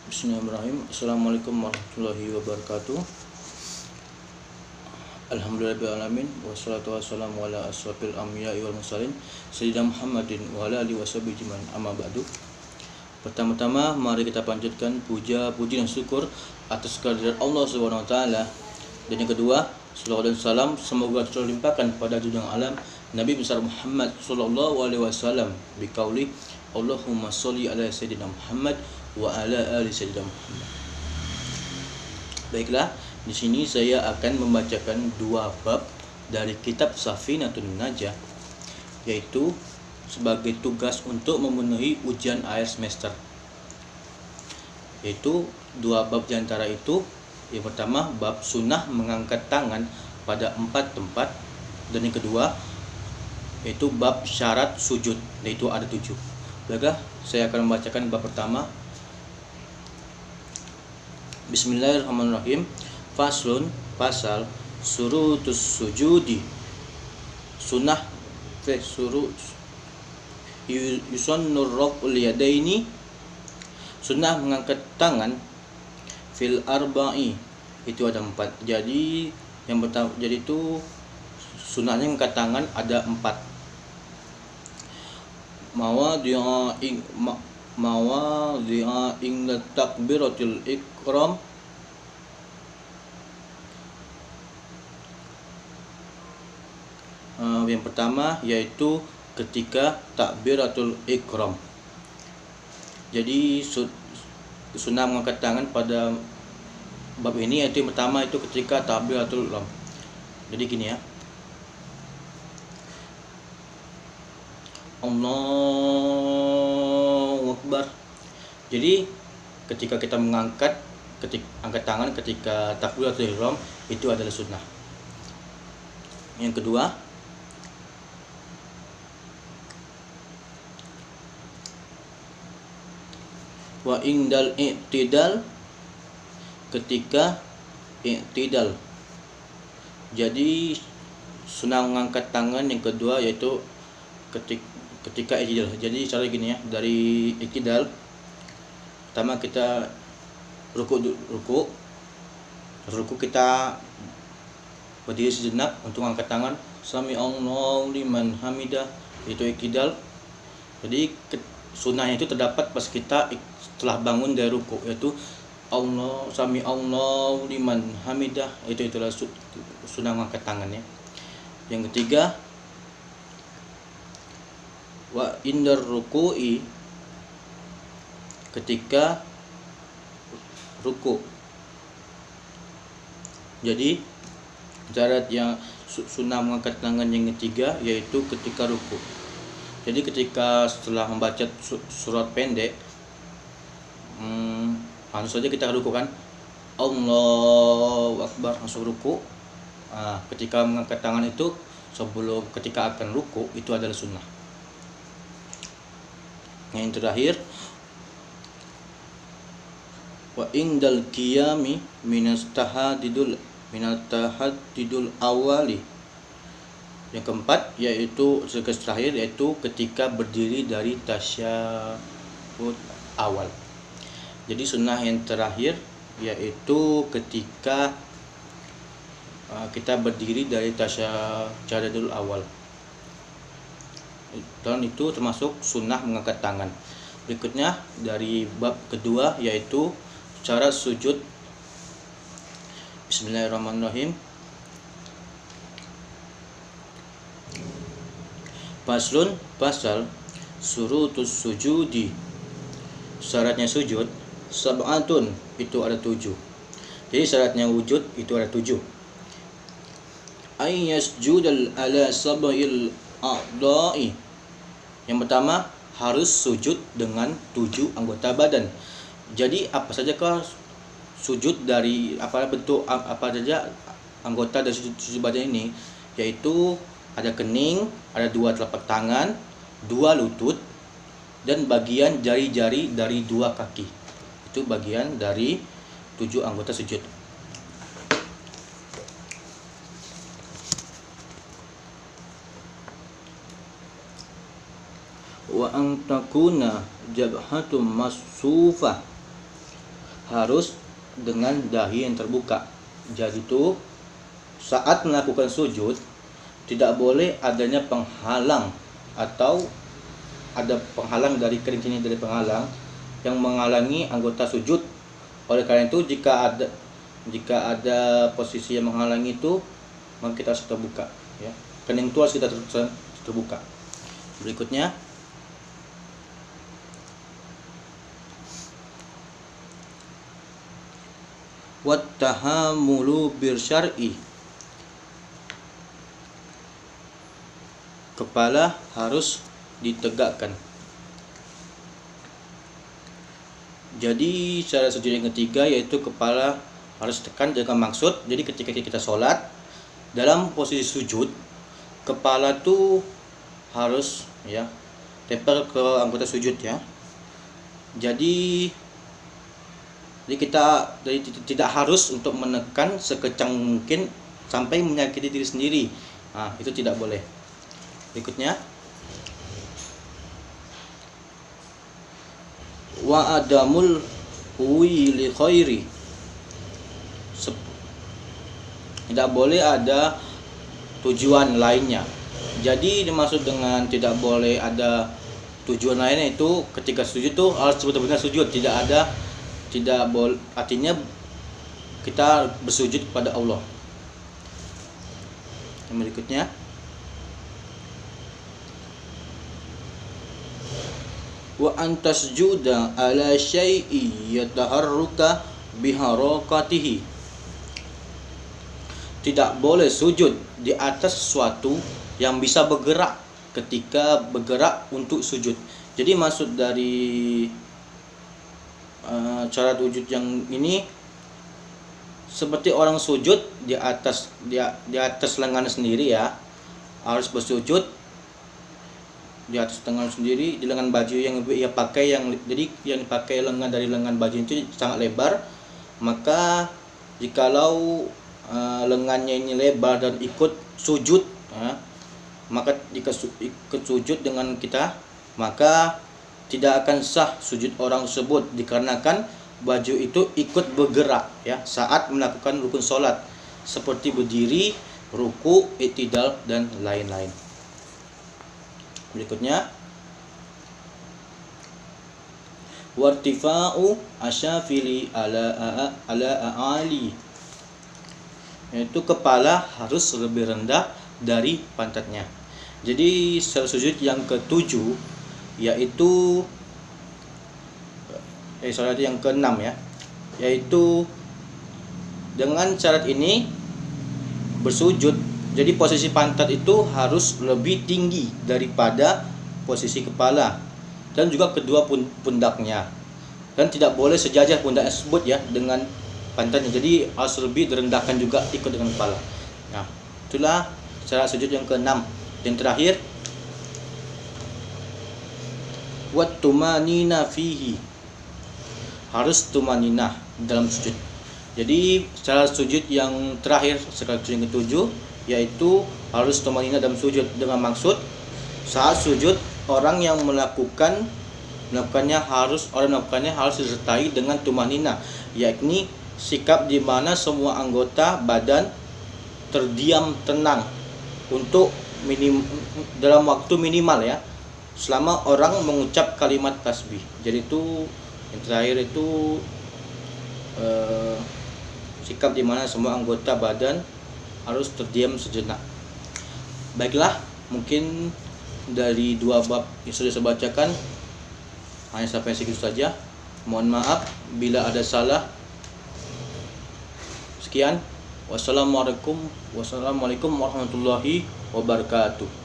Bismillahirrahmanirrahim. Assalamualaikum warahmatullahi wabarakatuh. Alhamdulillahirrahmanirrahim. Wassalatu wassalamu ala asrafil anbiya'i wal mursalin Sayyidina Muhammadin wa ala alihi washabihi ajmain. Amma ba'du. Pertama-tama mari kita panjatkan puja, puji dan syukur atas kehadirat Allah Subhanahu wa taala. Dan yang kedua, salawat dan salam semoga terlimpahkan pada junjungan alam Nabi besar Muhammad sallallahu alaihi wasallam biqauli Allahumma sholli ala sayyidina Muhammad wa ala ali sayyidina Muhammad. Baiklah, di sini saya akan membacakan dua bab dari kitab Safinatun Najah, yaitu sebagai tugas untuk memenuhi ujian akhir semester. Yaitu dua bab diantara itu, yang pertama bab sunnah mengangkat tangan pada 4 tempat, dan yang kedua yaitu bab syarat sujud, yaitu ada 7. Baiklah, saya akan membacakan bab pertama. Bismillahirrahmanirrahim. Faslun, pasal surutus sujudi, sunnah surut yusannur raf'ul yadaini, sunnah mengangkat tangan fil arba'i, itu ada 4. Jadi yang pertama, jadi itu sunnahnya mengangkat tangan ada 4. Mawadhi'a inda takbiratil ikram, yang pertama yaitu ketika takbiratul ikram. Jadi sunnah mengangkat tangan pada bab ini yaitu yang pertama itu ketika takbiratul ikram. Jadi gini ya, Allahu Akbar. Jadi ketika kita angkat tangan ketika takbiratul ihram itu adalah sunnah. Yang kedua, wa indal i'tidal, ketika i'tidal. Jadi sunnah mengangkat tangan yang kedua yaitu ketika i'tidal. Jadi cara gini ya, dari i'tidal pertama kita ruku kita berdiri sejenak untuk angkat tangan, sami Allahu liman hamidah, itu i'tidal. Jadi sunnahnya itu terdapat pas kita setelah bangun dari ruku, yaitu sami Allahu liman hamidah, itulah sunnah mengangkat tangannya. Yang ketiga, wa indar ruku'i, ketika ruku. Jadi syarat yang sunnah mengangkat tangan yang ketiga yaitu ketika ruku. Jadi ketika setelah membaca surat pendek, langsung saja kita ruku kan, Allahu Akbar, langsung ruku. Ketika mengangkat tangan itu sebelum ketika akan ruku itu adalah sunnah. Yang terakhir, wa indal qiyami minat tahadidul awali. Yang keempat yaitu terakhir yaitu ketika berdiri dari tasyahud awal. Jadi sunnah yang terakhir yaitu ketika kita berdiri dari tasyahudul awal, dan itu termasuk sunnah mengangkat tangan. Berikutnya dari bab kedua yaitu cara sujud. Bismillahirrahmanirrahim. Faslun, pasal surutus sujudi, syaratnya sujud, sab'atun, itu ada 7. Jadi syaratnya wujud itu ada 7. Ayyasjudal ala sab'il a'dha'i. Yang pertama, harus sujud dengan 7 anggota badan. Jadi apa sajakah sujud dari apa saja anggota dari sujud badan ini, yaitu ada kening, ada 2 telapak tangan, 2 lutut, dan bagian jari-jari dari 2 kaki. Itu bagian dari 7 anggota sujud. Wa antakuna jabhatum masufah, harus dengan dahi yang terbuka. Jadi itu saat melakukan sujud tidak boleh adanya penghalang atau ada penghalang dari kerincinnya, dari penghalang yang menghalangi anggota sujud. Oleh karena itu jika ada posisi yang menghalangi itu, maka kita harus terbuka ya. Kening itu harus kita terbuka. Berikutnya wattahamulu birsyar'i, kepala harus ditegakkan. Jadi cara sujud yang ketiga yaitu kepala harus tekan dengan maksud. Jadi ketika kita sholat dalam posisi sujud, kepala tuh harus ya tempel ke anggota sujud ya. Jadi kita tidak harus untuk menekan sekencang mungkin sampai menyakiti diri sendiri. Nah, itu tidak boleh. Berikutnya wa adamul huwi li khairi, tidak boleh ada tujuan lainnya. Jadi dimaksud dengan tidak boleh ada tujuan lainnya itu ketika sujud tuh harus benar-benar sujud, tidak boleh, artinya kita bersujud kepada Allah. Yang berikutnya wa antasjuda ala syai'i yataharruka biharakatihi, tidak boleh sujud di atas sesuatu yang bisa bergerak ketika bergerak untuk sujud. Jadi maksud dari cara sujud yang ini seperti orang sujud di atas lengan sendiri ya, harus bersujud di atas lengan sendiri, di lengan baju yang ia pakai, jadi yang dipakai lengan dari lengan baju itu sangat lebar. Maka jikalau lengannya ini lebar dan ikut sujud maka jika ikut sujud dengan kita, maka tidak akan sah sujud orang tersebut dikarenakan baju itu ikut bergerak ya saat melakukan rukun sholat seperti berdiri, ruku, i'tidal dan lain-lain. Berikutnya wartifa'u asyafili ala a'ali, yaitu kepala harus lebih rendah dari pantatnya. Jadi cara sujud yang ketujuh yaitu syarat yang keenam ya, yaitu dengan syarat ini bersujud. Jadi posisi pantat itu harus lebih tinggi daripada posisi kepala dan juga kedua pundaknya, dan tidak boleh sejajar pundak tersebut ya dengan pantatnya. Jadi harus lebih direndahkan juga ikut dengan kepala. Nah, itulah syarat sujud yang keenam. Yang terakhir wat tumanina fihi, harus tumaninah dalam sujud. Jadi cara sujud yang terakhir, syarat sujud yang ketujuh, yaitu harus tumaninah dalam sujud, dengan maksud saat sujud orang yang melakukannya harus disertai dengan tumaninah, yakni sikap di mana semua anggota badan terdiam tenang untuk dalam waktu minimal ya, selama orang mengucap kalimat tasbih. Jadi itu yang terakhir itu sikap di mana semua anggota badan harus terdiam sejenak. Baiklah, mungkin dari dua bab yang sudah saya bacakan hanya sampai segitu saja. Mohon maaf bila ada salah. Sekian. Wassalamualaikum warahmatullahi wabarakatuh.